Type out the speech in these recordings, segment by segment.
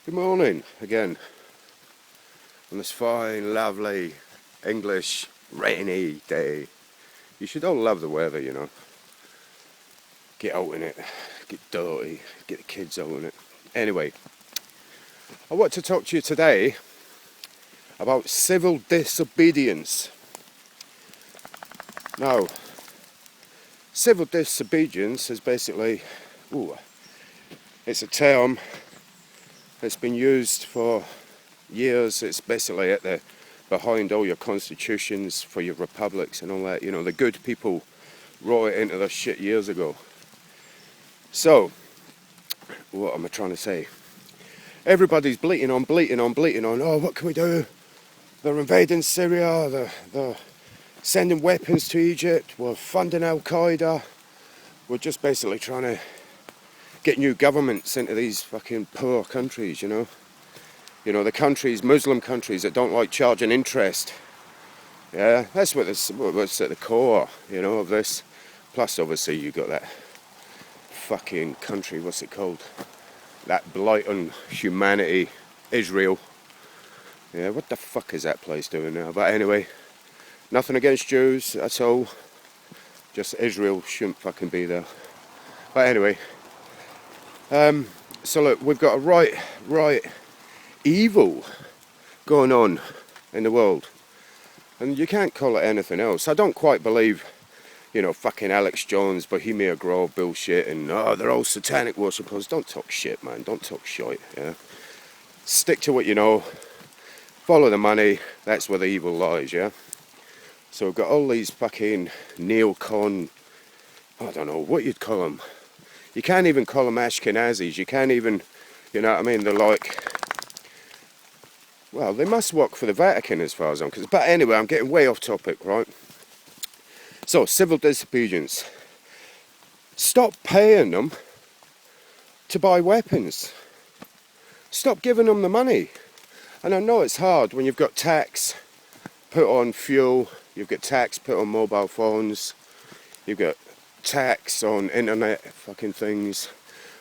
Good morning again on this fine, lovely, English, rainy day. You should all love the weather, you know. Get out in it, get dirty, get the kids out in it. Anyway, I want to talk to you today about civil disobedience. Now, civil disobedience is basically, it's a term that's been used for years. It's basically behind all your constitutions for your republics and all that. You know, the good people wrote it into their shit years ago. So, what am I trying to say? Everybody's bleating on. Oh, what can we do? They're invading Syria. They're sending weapons to Egypt. We're funding Al-Qaeda. We're just basically trying to get new governments into these fucking poor countries, you know. You know, the countries, Muslim countries that don't like charging interest. Yeah, that's what's at the core, you know, of this. Plus, obviously, you got that fucking country, what's it called? That blight on humanity, Israel. Yeah, what the fuck is that place doing now? But anyway, nothing against Jews, that's all. Just Israel shouldn't fucking be there. But anyway, so look, we've got a right evil going on in the world. And you can't call it anything else. I don't quite believe, you know, fucking Alex Jones, Bohemia Grove bullshit and, they're all satanic worshippers. Don't talk shit, man. Don't talk shite, yeah. Stick to what you know. Follow the money. That's where the evil lies, yeah. So we've got all these fucking neocon, I don't know what you'd call them. You can't even call them Ashkenazis. You can't even, you know what I mean? They're like, well, they must work for the Vatican as far as I'm concerned. But anyway, I'm getting way off topic, right? So, civil disobedience. Stop paying them to buy weapons. Stop giving them the money. And I know it's hard when you've got tax put on fuel, you've got tax put on mobile phones, you've got tax on internet fucking things.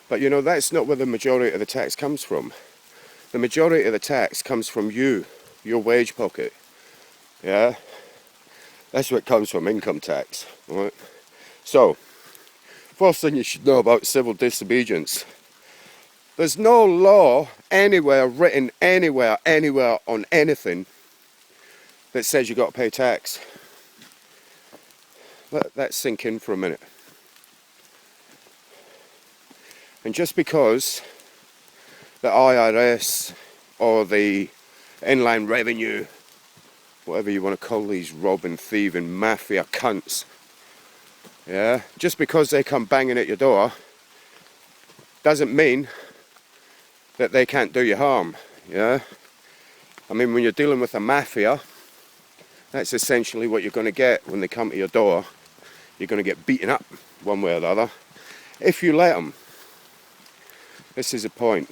But you know, that's not where the majority of the tax comes from. The majority of the tax comes from you, your wage pocket. Yeah? That's where it comes from, income tax. Right? So, first thing you should know about civil disobedience. There's no law anywhere, written anywhere on anything that says you've got to pay tax. Let that sink in for a minute. And just because the IRS or the Inland Revenue, whatever you want to call these robbing, thieving, mafia cunts, yeah, just because they come banging at your door doesn't mean that they can't do you harm, yeah. I mean, when you're dealing with a mafia, that's essentially what you're going to get when they come to your door. You're going to get beaten up one way or the other if you let them. This is the point.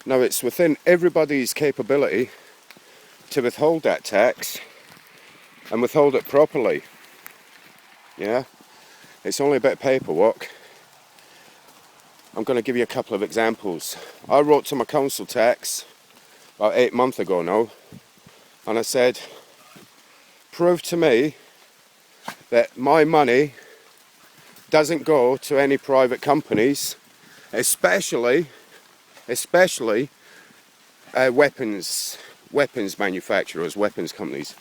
Now, it's within everybody's capability to withhold that tax and withhold it properly. Yeah? It's only a bit of paperwork. I'm going to give you a couple of examples. I wrote to my council tax about 8 months ago now, and I said, prove to me that my money doesn't go to any private companies, especially weapons manufacturers, weapons companies.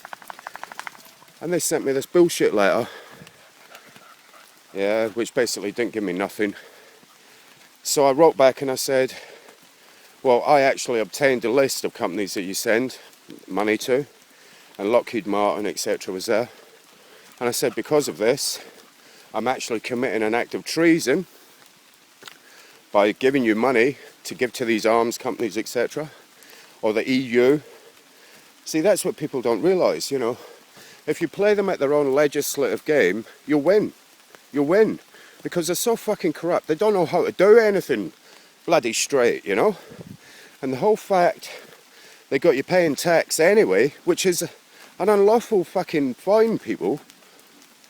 And they sent me this bullshit letter, yeah, which basically didn't give me nothing. So I wrote back and I said, well, I actually obtained a list of companies that you send money to, and Lockheed Martin, etc. was there. And I said, because of this, I'm actually committing an act of treason by giving you money to give to these arms companies, etc., or the EU. See, that's what people don't realise, you know. If you play them at their own legislative game, you'll win. You'll win. Because they're so fucking corrupt. They don't know how to do anything bloody straight, you know. And the whole fact they got you paying tax anyway, which is an unlawful fucking fine, people.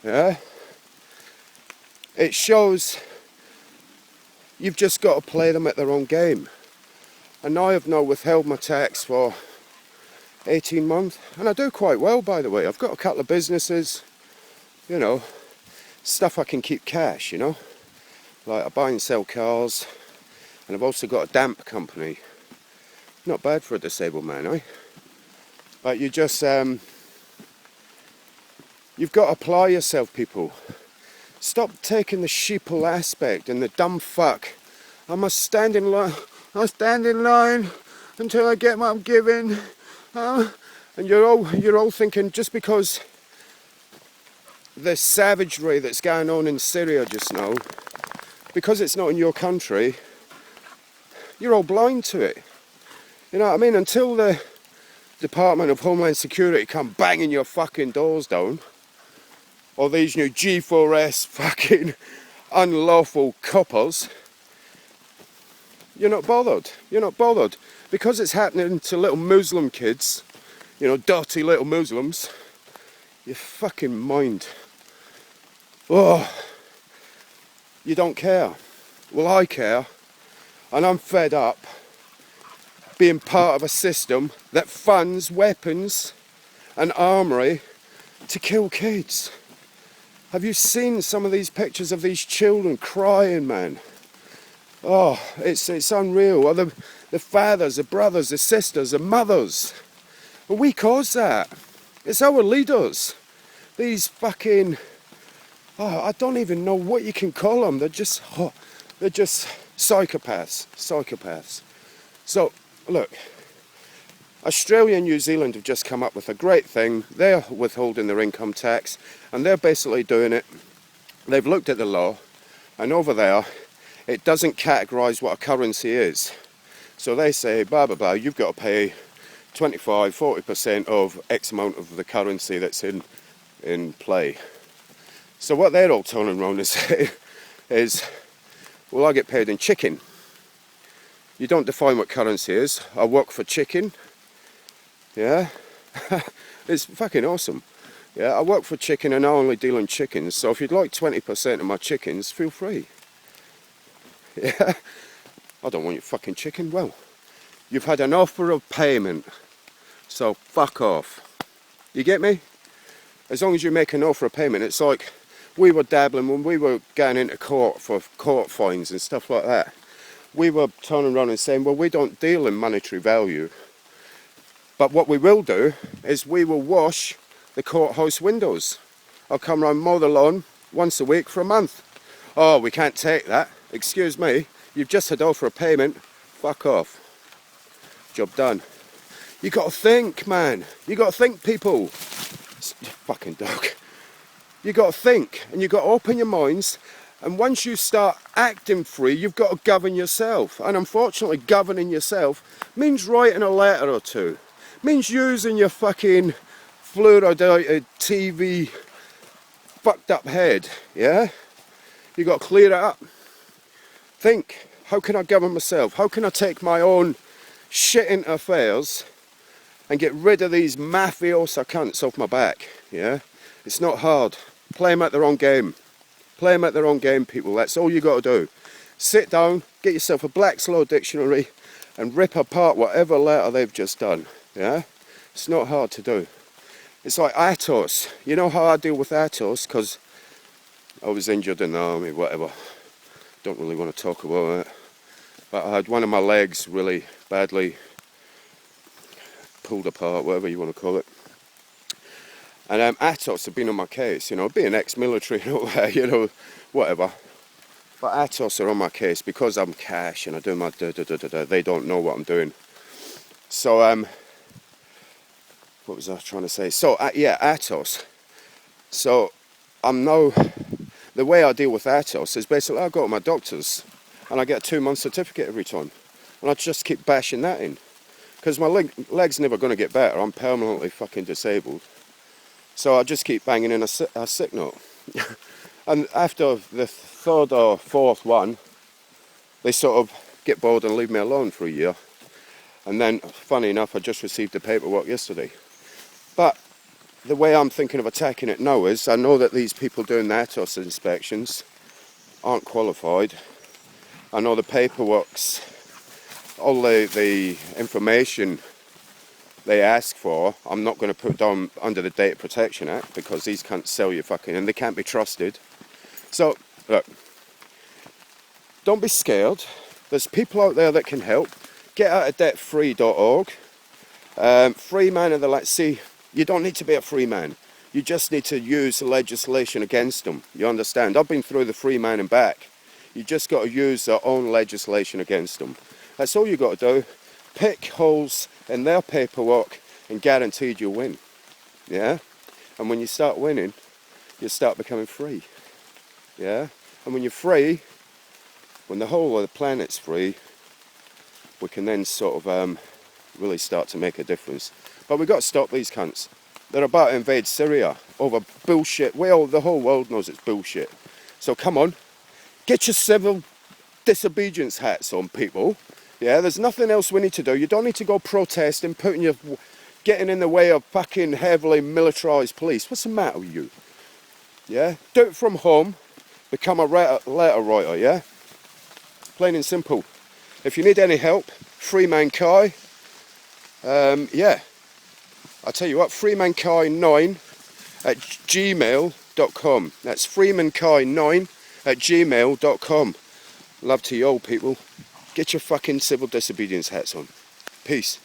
Yeah. It shows you've just got to play them at their own game. And now I've now withheld my tax for 18 months. And I do quite well, by the way. I've got a couple of businesses, you know, stuff I can keep cash, you know. Like I buy and sell cars. And I've also got a damp company. Not bad for a disabled man, eh? But you just, you've got to apply yourself, people. Stop taking the sheeple aspect and the dumb fuck. I must stand in line. I'll stand in line until I get what I'm given. And you're all thinking just because the savagery that's going on in Syria just now, because it's not in your country, you're all blind to it. You know what I mean? Until the Department of Homeland Security come banging your fucking doors down, or these new G4S fucking unlawful coppers, you're not bothered. You're not bothered. Because it's happening to little Muslim kids, you know, dirty little Muslims, your fucking mind. Oh, you don't care. Well, I care. And I'm fed up being part of a system that funds weapons and armoury to kill kids. Have you seen some of these pictures of these children crying, man? Oh, it's unreal. Or the fathers, the brothers, the sisters, the mothers. Well, we cause that. It's our leaders. These fucking, I don't even know what you can call them. They're just psychopaths. So, look, Australia and New Zealand have just come up with a great thing. They're withholding their income tax, and they're basically doing it. They've looked at the law, and over there, it doesn't categorise what a currency is. So they say, blah, blah, blah, you've got to pay 25, 40% of X amount of the currency that's in play. So what they're all turning around and saying is, well, I get paid in chicken. You don't define what currency is. I work for chicken. Yeah? It's fucking awesome. Yeah, I work for chicken and I only deal in chickens. So if you'd like 20% of my chickens, feel free. Yeah? I don't want your fucking chicken. Well, you've had an offer of payment. So fuck off. You get me? As long as you make an offer of payment, it's like we were dabbling when we were going into court for court fines and stuff like that. We were turning around and saying, well, we don't deal in monetary value. But what we will do is we will wash the courthouse windows. I'll come round, mow the lawn once a week for a month. Oh, we can't take that. Excuse me, you've just had offer of payment. Fuck off. Job done. You got to think, man. You got to think, people. Fucking dog. You got to think, and you got to open your minds. And once you start acting free, you've got to govern yourself. And unfortunately, governing yourself means writing a letter or two. Means using your fucking fluoridated TV fucked up head, yeah? You got to clear it up. Think, how can I govern myself? How can I take my own shit into affairs and get rid of these mafiosa cunts off my back, yeah? It's not hard. Play them at their own game. Play them at their own game, people. That's all you got to do. Sit down, get yourself a Black's Law dictionary and rip apart whatever letter they've just done, yeah? It's not hard to do. It's like ATOS. You know how I deal with ATOS? Because I was injured in the army, whatever. Don't really want to talk about it. But I had one of my legs really badly pulled apart, whatever you want to call it. And ATOS have been on my case, you know, being ex-military and all that, you know, whatever. But ATOS are on my case because I'm cash and I do my da-da-da-da-da. They don't know what I'm doing. So, what was I trying to say? So, yeah, ATOS. So, I'm now, the way I deal with ATOS is basically I go to my doctor's and I get a 2-month certificate every time. And I just keep bashing that in. Because my leg's never going to get better. I'm permanently fucking disabled. So I just keep banging in a sick note. And after the third or fourth one, they sort of get bored and leave me alone for a year. And then, funny enough, I just received the paperwork yesterday. But the way I'm thinking of attacking it now is, I know that these people doing the ATOS inspections aren't qualified. I know the paperwork's all the information they ask for, I'm not going to put down under the Data Protection Act, because these can't sell you fucking, and they can't be trusted. So, look, don't be scared. There's people out there that can help. Getoutofdebtfree.org. Free man of the land. See, you don't need to be a free man. You just need to use the legislation against them. You understand? I've been through the free man and back. You just got to use their own legislation against them. That's all you got to do. Pick holes in their paperwork and guaranteed you'll win. Yeah? And when you start winning, you start becoming free. Yeah? And when you're free, when the whole of the planet's free, we can then sort of really start to make a difference. But we've got to stop these cunts. They're about to invade Syria over bullshit. Well, the whole world knows it's bullshit. So come on, get your civil disobedience hats on, people. Yeah, there's nothing else we need to do. You don't need to go protesting, getting in the way of fucking heavily militarised police. What's the matter with you? Yeah, do it from home. Become a letter writer, yeah? Plain and simple. If you need any help, Freemankai, yeah. I'll tell you what, freemankai9@gmail.com. That's freemankai9@gmail.com. Love to you all, people. Get your fucking civil disobedience hats on. Peace.